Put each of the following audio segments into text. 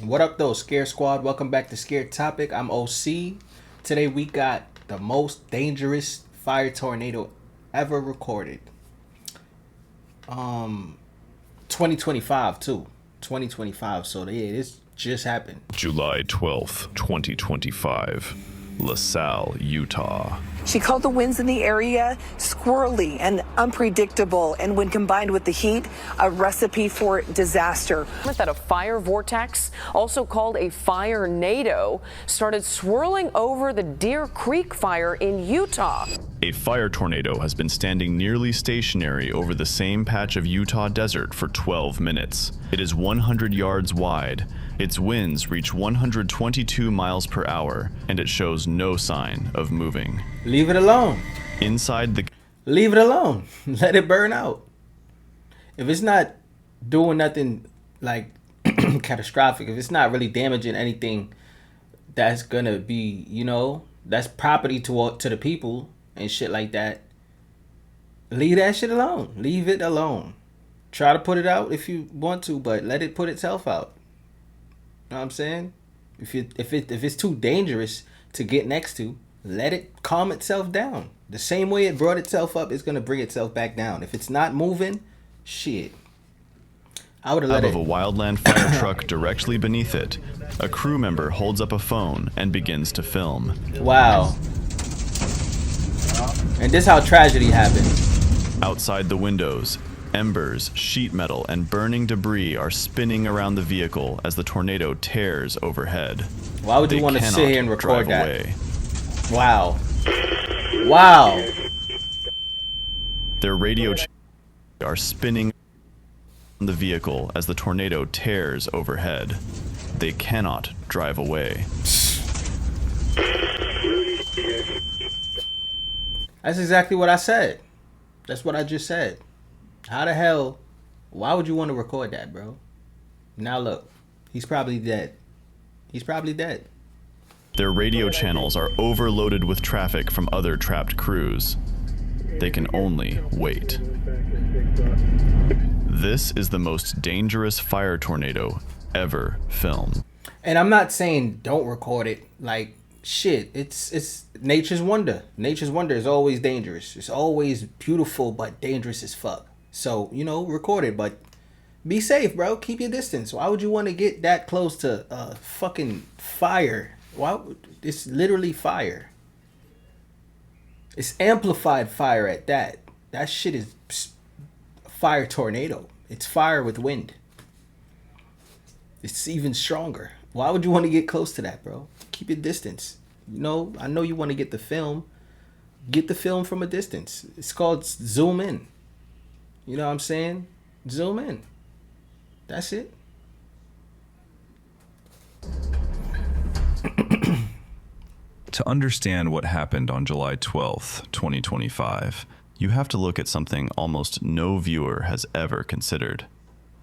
What up, though, Scare Squad? Welcome back to Scare Topic. I'm OC. Today we got the most dangerous fire tornado ever recorded. 2025 too. 2025. So yeah, this just happened. July 12th, 2025, LaSalle, Utah. She called the winds in the area squirrely and unpredictable, and when combined with the heat, a recipe for disaster. That a fire vortex, also called a fire-nado, started swirling over the Deer Creek fire in Utah. A fire tornado has been standing nearly stationary over the same patch of Utah desert for 12 minutes. It is 100 yards wide. Its winds reach 122 miles per hour, and it shows no sign of moving. Leave it alone. Leave it alone. Let it burn out. If it's not doing nothing like catastrophic, if it's not really damaging anything that's gonna be, that's property to the people and shit like that, leave that shit alone. Leave it alone. Try to put it out if you want to, but let it put itself out. You know what I'm saying? If it's too dangerous to get next to, let it calm itself down. The same way it brought itself up, it's gonna bring itself back down. If it's not moving, shit, I would have let it. Out of a wildland fire truck directly beneath it, a crew member holds up a phone and begins to film. Wow. And this how tragedy happened. Outside the windows, embers, sheet metal, and burning debris are spinning around the vehicle as the tornado tears overhead. Why would you want to sit here and record that? Away. Wow. Wow. Their radio are spinning around the vehicle as the tornado tears overhead. They cannot drive away. That's exactly what I said. That's what I just said. How the hell, why would you want to record that, bro? Now look, he's probably dead. He's probably dead. Their radio channels are overloaded with traffic from other trapped crews. They can only wait. This is the most dangerous fire tornado ever filmed. And I'm not saying don't record it. Like, shit, it's nature's wonder. Nature's wonder is always dangerous. It's always beautiful, but dangerous as fuck. So, record it, but be safe, bro. Keep your distance. Why would you want to get that close to fucking fire? It's literally fire. It's amplified fire at that. That shit is a fire tornado. It's fire with wind. It's even stronger. Why would you want to get close to that, bro? Keep your distance. I know you want to get the film. Get the film from a distance. It's called zoom in. You know what I'm saying? Zoom in. That's it. To understand what happened on July 12th, 2025, you have to look at something almost no viewer has ever considered.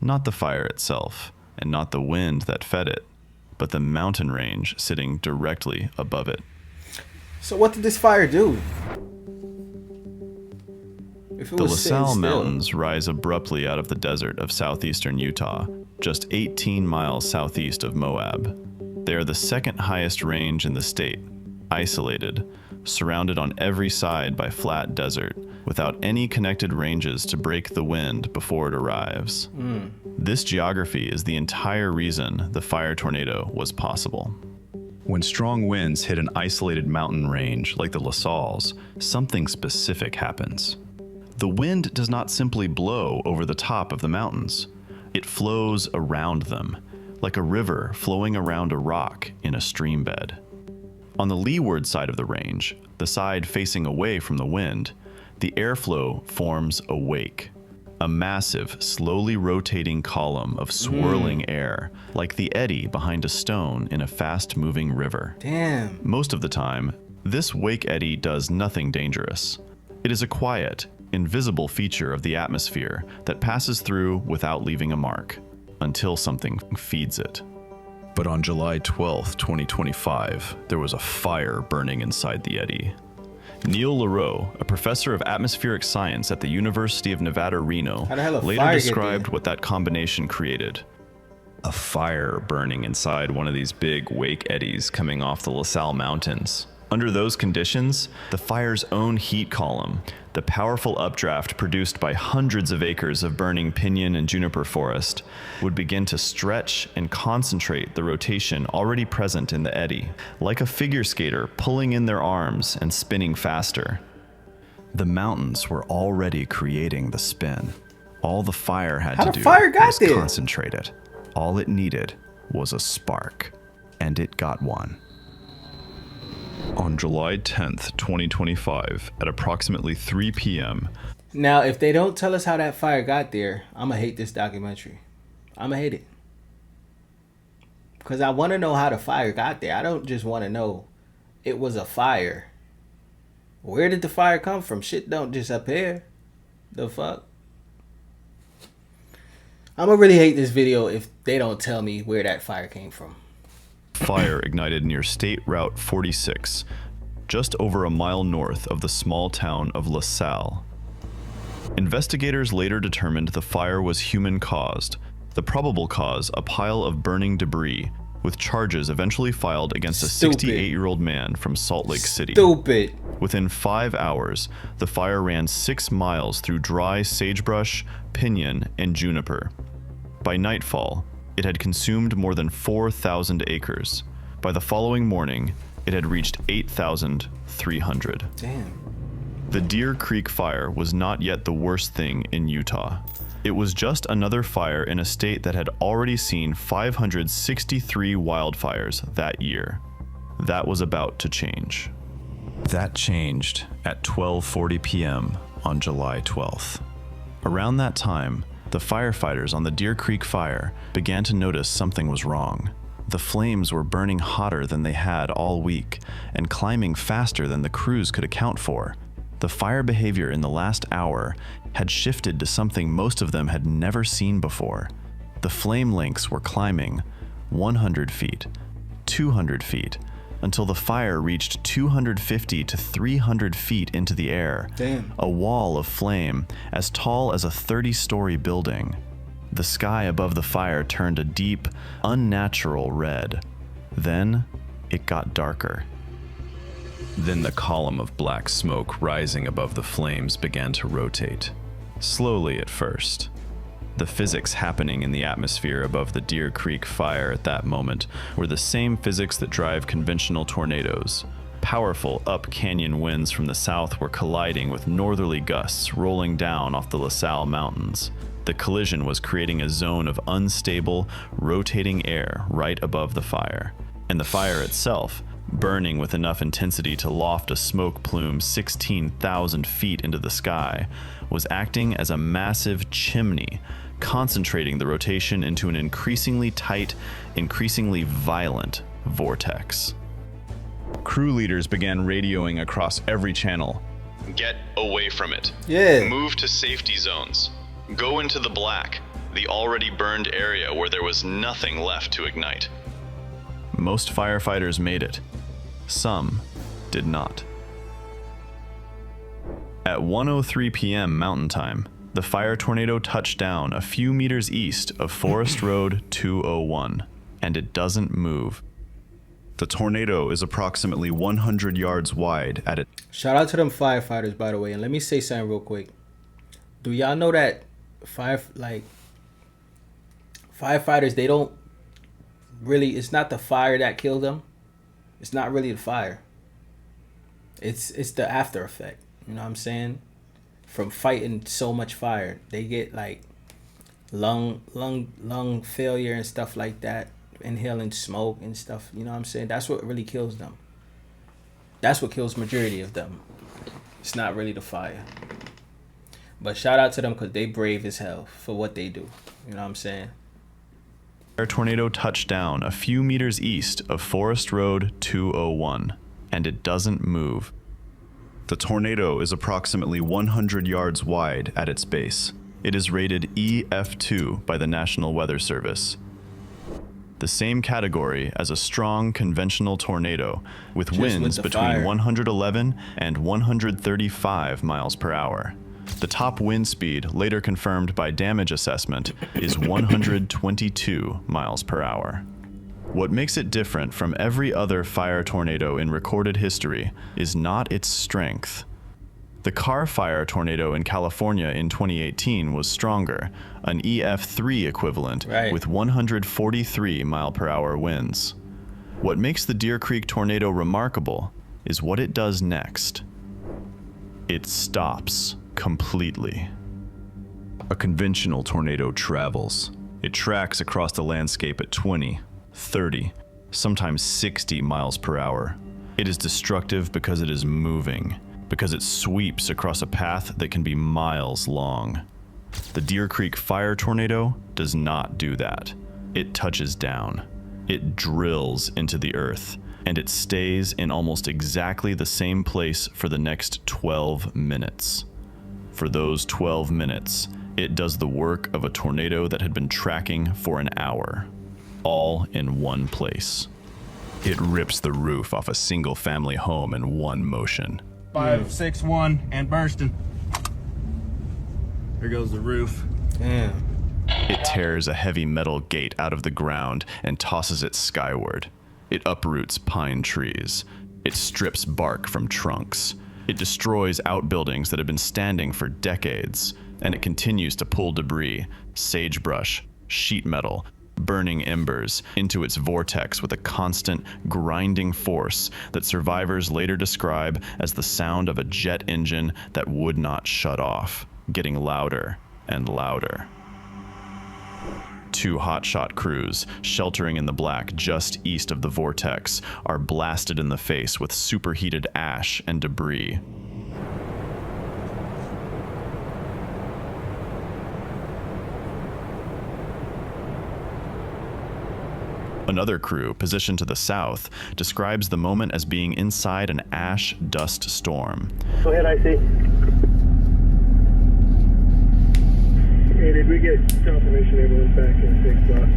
Not the fire itself, and not the wind that fed it, but the mountain range sitting directly above it. So what did this fire do? The LaSalle Mountains rise abruptly out of the desert of southeastern Utah, just 18 miles southeast of Moab. They are the second highest range in the state, isolated, surrounded on every side by flat desert, without any connected ranges to break the wind before it arrives. This geography is the entire reason the fire tornado was possible. When strong winds hit an isolated mountain range like the LaSalles, something specific happens. The wind does not simply blow over the top of the mountains. It flows around them, like a river flowing around a rock in a stream bed. On the leeward side of the range, the side facing away from the wind, the airflow forms a wake, a massive, slowly rotating column of swirling air, like the eddy behind a stone in a fast-moving river. Damn. Most of the time, this wake eddy does nothing dangerous. It is a quiet, invisible feature of the atmosphere that passes through without leaving a mark, until something feeds it. But on July 12th, 2025, there was a fire burning inside the eddy. Neil LaRoe, a professor of atmospheric science at the University of Nevada, Reno, How the hell a later fire get described there? what that combination created. a fire burning inside one of these big wake eddies coming off the La Salle Mountains. Under those conditions, the fire's own heat column, the powerful updraft produced by hundreds of acres of burning pinyon and juniper forest, would begin to stretch and concentrate the rotation already present in the eddy, like a figure skater pulling in their arms and spinning faster. The mountains were already creating the spin. All the fire had to do was concentrate it. All it needed was a spark, and it got one. On July 10th, 2025, at approximately 3 p.m. Now, if they don't tell us how that fire got there, I'm going to hate this documentary. I'm going to hate it. Because I want to know how the fire got there. I don't just want to know it was a fire. Where did the fire come from? Shit don't just appear. The fuck? I'm going to really hate this video if they don't tell me where that fire came from. Fire ignited near State Route 46, just over a mile north of the small town of La Salle. Investigators later determined the fire was human-caused, the probable cause a pile of burning debris, with charges eventually filed against a 68-year-old man from Salt Lake City. Stupid. Within 5 hours, the fire ran 6 miles through dry sagebrush, pinyon, and juniper. By nightfall, it had consumed more than 4,000 acres. By the following morning, it had reached 8,300. Damn. The Deer Creek fire was not yet the worst thing in Utah. It was just another fire in a state that had already seen 563 wildfires that year. That was about to change. That changed at 12:40 p.m. on July 12th. Around that time, the firefighters on the Deer Creek fire began to notice something was wrong. The flames were burning hotter than they had all week and climbing faster than the crews could account for. The fire behavior in the last hour had shifted to something most of them had never seen before. The flame lengths were climbing 100 feet, 200 feet, until the fire reached 250 to 300 feet into the air. Damn. A wall of flame as tall as a 30-story building. The sky above the fire turned a deep, unnatural red. Then it got darker. Then the column of black smoke rising above the flames began to rotate, slowly at first. The physics happening in the atmosphere above the Deer Creek fire at that moment were the same physics that drive conventional tornadoes. Powerful up-canyon winds from the south were colliding with northerly gusts rolling down off the La Salle Mountains. The collision was creating a zone of unstable, rotating air right above the fire. And the fire itself, burning with enough intensity to loft a smoke plume 16,000 feet into the sky, was acting as a massive chimney, concentrating the rotation into an increasingly tight, increasingly violent vortex. Crew leaders began radioing across every channel. Get away from it. Yeah. Move to safety zones. Go into the black, the already burned area where there was nothing left to ignite. Most firefighters made it. Some did not. At 1:03 p.m. Mountain Time, the fire tornado touched down a few meters east of Forest Road 201, and it doesn't move. The tornado is approximately 100 yards wide at it. Shout out to them firefighters, by the way. And let me say something real quick. Do y'all know that firefighters, they don't really, it's not the fire that killed them. It's not really the fire. It's the after effect. You know what I'm saying? From fighting so much fire, they get like lung failure and stuff like that, inhaling smoke and stuff. You know what I'm saying? That's what really kills them. That's what kills majority of them. It's not really the fire. But shout out to them because they brave as hell for what they do. You know what I'm saying? A tornado touched down a few meters east of Forest Road 201, and it doesn't move. The tornado is approximately 100 yards wide at its base. It is rated EF2 by the National Weather Service. The same category as a strong conventional tornado with winds between 111 and 135 miles per hour. The top wind speed, later confirmed by damage assessment, is 122 miles per hour. What makes it different from every other fire tornado in recorded history is not its strength. The Carr Fire tornado in California in 2018 was stronger, an EF3 equivalent with 143 mile per hour winds. What makes the Deer Creek tornado remarkable is what it does next. It stops completely. A conventional tornado travels. It tracks across the landscape at 20, 30, sometimes 60 miles per hour. It is destructive because it is moving, because it sweeps across a path that can be miles long. The Deer Creek Fire tornado does not do that. It touches down. It drills into the earth, and it stays in almost exactly the same place for the next 12 minutes. For those 12 minutes, it does the work of a tornado that had been tracking for an hour, all in one place. It rips the roof off a single-family home in one motion. 561 and bursting. There goes the roof. Damn. It tears a heavy metal gate out of the ground and tosses it skyward. It uproots pine trees. It strips bark from trunks. It destroys outbuildings that have been standing for decades, and it continues to pull debris, sagebrush, sheet metal, burning embers into its vortex with a constant, grinding force that survivors later describe as the sound of a jet engine that would not shut off, getting louder and louder. Two hotshot crews, sheltering in the black just east of the vortex, are blasted in the face with superheated ash and debris. Another crew, positioned to the south, describes the moment as being inside an ash dust storm. Go ahead, I see. Hey, did we get confirmation everyone's back in the safe spot?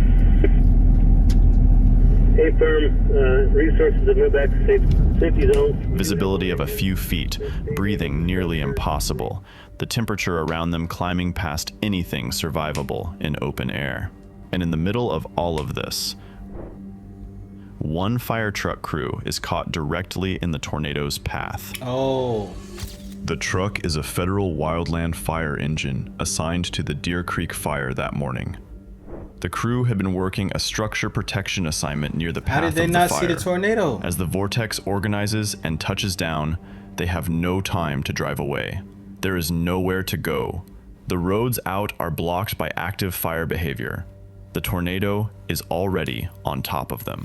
Hey, firm, resources have moved back to safety zone. Visibility of a few feet, breathing nearly impossible, the temperature around them climbing past anything survivable in open air. And in the middle of all of this, one fire truck crew is caught directly in the tornado's path. Oh. The truck is a federal wildland fire engine assigned to the Deer Creek fire that morning. The crew had been working a structure protection assignment near the path How of did they the not fire. see the tornado? As the vortex organizes and touches down, they have no time to drive away. There is nowhere to go. The roads out are blocked by active fire behavior. The tornado is already on top of them.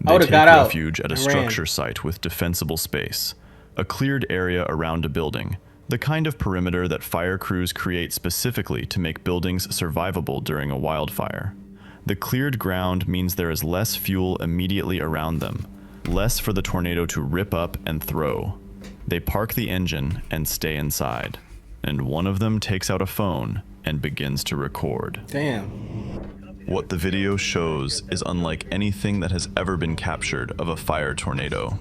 They take refuge at a structure site with defensible space, a cleared area around a building, the kind of perimeter that fire crews create specifically to make buildings survivable during a wildfire. The cleared ground means there is less fuel immediately around them, less for the tornado to rip up and throw. They park the engine and stay inside, and one of them takes out a phone and begins to record. Damn. What the video shows is unlike anything that has ever been captured of a fire tornado.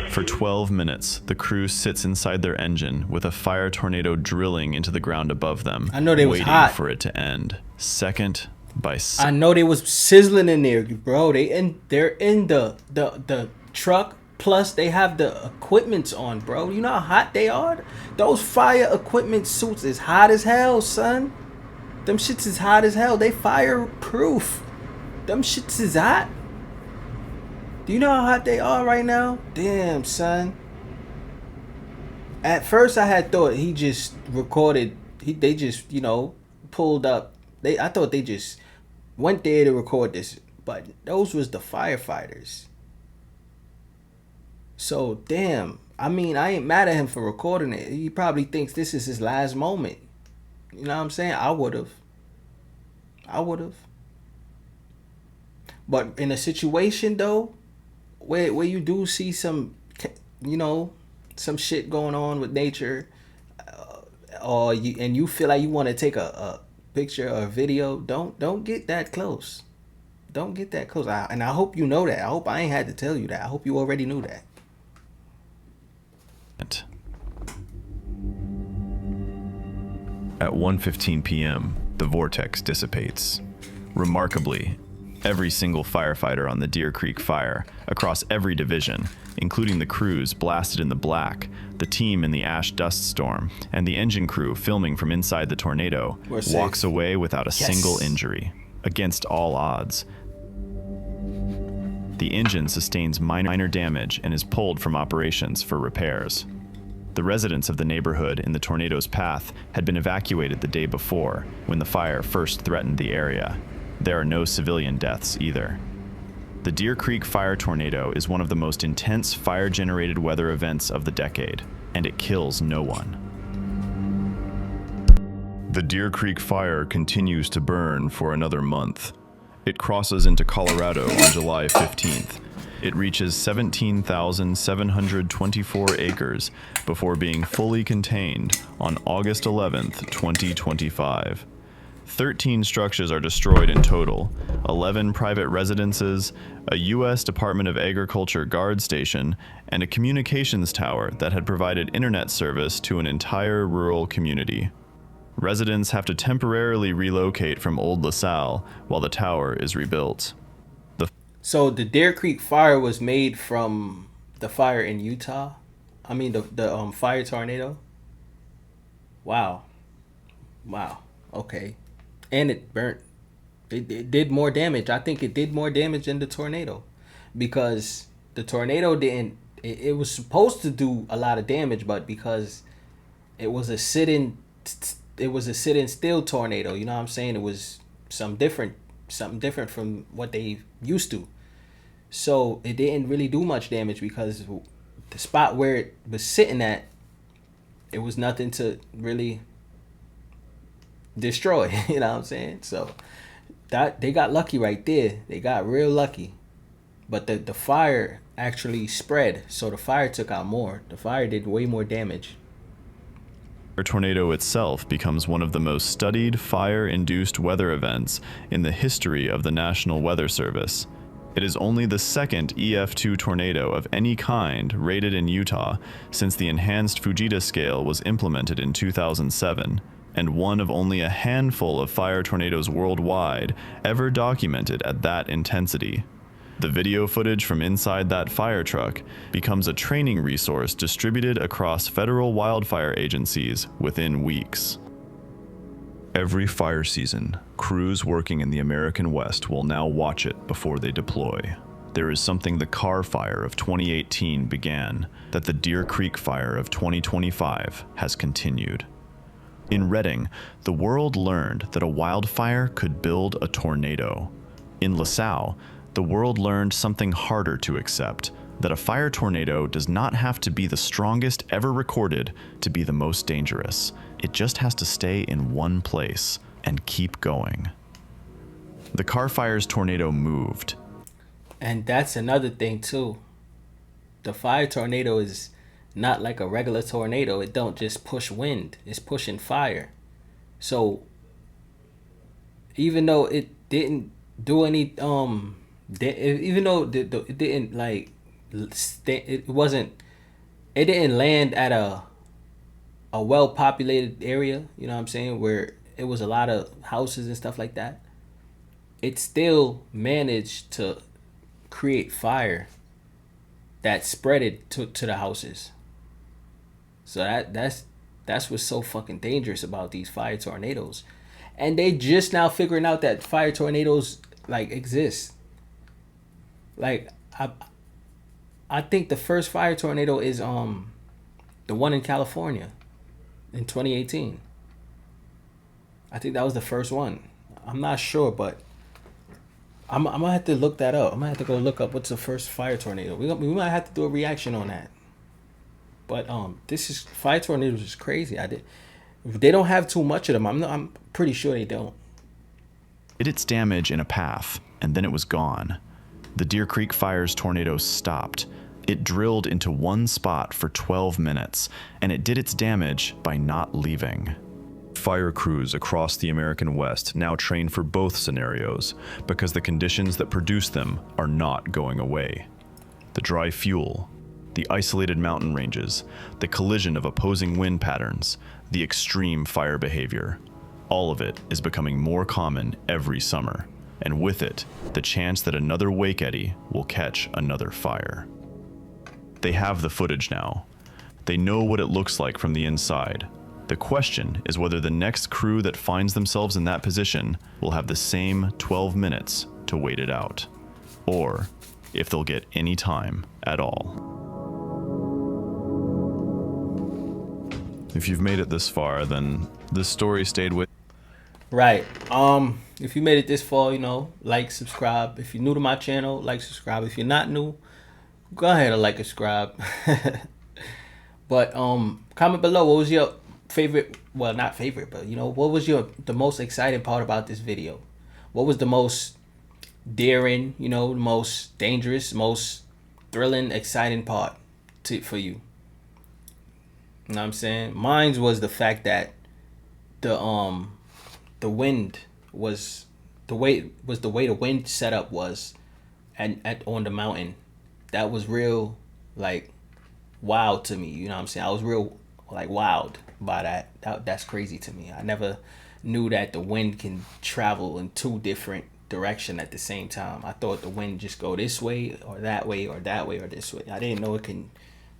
For 12 minutes, the crew sits inside their engine with a fire tornado drilling into the ground above them, I know they was waiting hot. for it to end, second by I second. know they was sizzling in there, bro. They're in the truck. Plus, they have the equipments on, bro. You know how hot they are? Those fire equipment suits is hot as hell, son. Them shits is hot as hell. They fireproof. Them shits is hot. Do you know how hot they are right now? Damn, son. At first, I had thought he just recorded. They just, pulled up. I thought they just went there to record this, but those was the firefighters. So damn. I mean, I ain't mad at him for recording it. He probably thinks this is his last moment. You know what I'm saying? I would've. But in a situation though, where you do see some, some shit going on with nature, and you feel like you want to take a picture or video, don't get that close. Don't get that close. And I hope you know that. I hope I ain't had to tell you that. I hope you already knew that. At 1:15 p.m., the vortex dissipates. Remarkably, every single firefighter on the Deer Creek fire, across every division, including the crews blasted in the black, the team in the ash dust storm, and the engine crew filming from inside the tornado, walks away without a single injury, against all odds. The engine sustains minor damage and is pulled from operations for repairs. The residents of the neighborhood in the tornado's path had been evacuated the day before, when the fire first threatened the area. There are no civilian deaths either. The Deer Creek fire tornado is one of the most intense fire-generated weather events of the decade, and it kills no one. The Deer Creek fire continues to burn for another month. It crosses into Colorado on July 15th. It reaches 17,724 acres before being fully contained on August 11th, 2025. 13 structures are destroyed in total, 11 private residences, a U.S. Department of Agriculture guard station, and a communications tower that had provided internet service to an entire rural community. Residents have to temporarily relocate from Old LaSalle while the tower is rebuilt. So the Deer Creek fire was made from the fire in Utah? I mean the fire tornado? Wow. Okay. And it burnt. It did more damage. I think it did more damage than the tornado. Because the tornado didn't... It was supposed to do a lot of damage, but because it was a sit-in still tornado, you know what I'm saying? It was something different from what they used to. So it didn't really do much damage because the spot where it was sitting at, it was nothing to really destroy. You know what I'm saying? So that they got lucky right there. They got real lucky. But the fire actually spread, so the fire took out more. The fire did way more damage. The tornado itself becomes one of the most studied fire-induced weather events in the history of the National Weather Service. It is only the second EF2 tornado of any kind rated in Utah since the enhanced Fujita scale was implemented in 2007, and one of only a handful of fire tornadoes worldwide ever documented at that intensity. The video footage from inside that fire truck becomes a training resource distributed across federal wildfire agencies within weeks. Every fire season, crews working in the American West will now watch it before they deploy. There is something the Carr Fire of 2018 began that the Deer Creek Fire of 2025 has continued. In Redding, the world learned that a wildfire could build a tornado. In LaSalle, the world learned something harder to accept, that a fire tornado does not have to be the strongest ever recorded to be the most dangerous. It just has to stay in one place and keep going. The Carr Fire's tornado moved. And that's another thing too. The fire tornado is not like a regular tornado. It don't just push wind. It's pushing fire. So even though it didn't do any even though it didn't like it didn't land at a well populated area, you know what I'm saying, where it was a lot of houses and stuff like that, it still managed to create fire that spread it to the houses. So that's what's so fucking dangerous about these fire tornadoes. And they just now figuring out that fire tornadoes like exist. Like I think the first fire tornado is the one in California in 2018. I think that was the first one. I'm not sure, but I'm gonna have to look that up. I'm gonna have to go look up what's the first fire tornado. We might have to do a reaction on that. But this is fire tornadoes is crazy. They don't have too much of them. I'm pretty sure they don't. It did its damage in a path, and then it was gone. The Deer Creek Fire's tornado stopped. It drilled into one spot for 12 minutes, and it did its damage by not leaving. fire crews across the American West now train for both scenarios because the conditions that produce them are not going away. The dry fuel, the isolated mountain ranges, the collision of opposing wind patterns, the extreme fire behavior. All of it is becoming more common every summer, and with it, the chance that another wake eddy will catch another fire. They have the footage now. They know what it looks like from the inside. The question is whether the next crew that finds themselves in that position will have the same 12 minutes to wait it out, or if they'll get any time at all. If you've made it this far, then this story stayed with. Right. If you made it this far, you know, like, subscribe. If you're new to my channel, like, subscribe. If you're not new, go ahead and like and subscribe. But comment below, what was your favorite, well, not favorite, but you know, what was the most exciting part about this video? What was the most daring, you know, the most dangerous, most thrilling, exciting part for you? You know what I'm saying? Mine was the fact that the wind was the way the wind setup was on the mountain. That was real, like, wow to me. You know what I'm saying? I was real, like, wowed by that. That's crazy to me. I never knew that the wind can travel in two different directions at the same time. I thought the wind just go this way or that way or that way or this way. I didn't know it can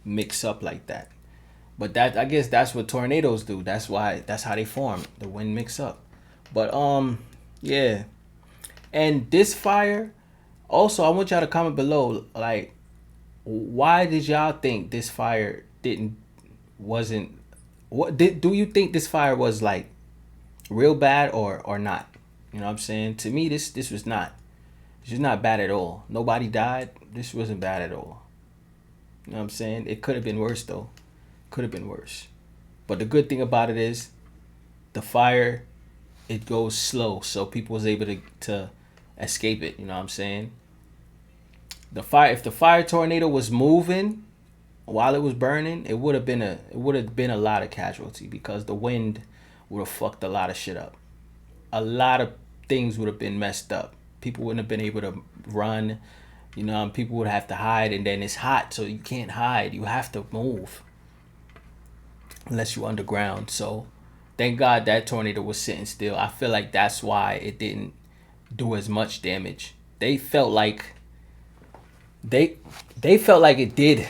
mix up like that. But that, I guess that's what tornadoes do. That's how they form. The wind mix up. But yeah. And this fire, also I want y'all to comment below, like, why did y'all think this fire do you think this fire was, like, real bad or not? You know what I'm saying? To me, this was not. This was not bad at all. Nobody died. This wasn't bad at all. You know what I'm saying? It could have been worse though. Could have been worse. But the good thing about it is the fire, it goes slow, so people was able to escape it. You know what I'm saying? If the fire tornado was moving while it was burning, it would have been a lot of casualty, because the wind would have fucked a lot of shit up. A lot of things would have been messed up. People wouldn't have been able to run. You know, people would have to hide, and then it's hot, so you can't hide. You have to move unless you're underground. So thank God that tornado was sitting still. I feel like that's why it didn't do as much damage. They felt like it did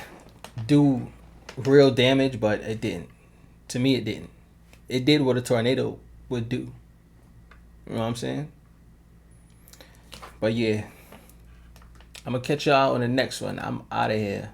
do real damage, but it didn't. To me, it didn't. It did what a tornado would do. You know what I'm saying? But yeah, I'm gonna catch y'all on the next one. I'm out of here.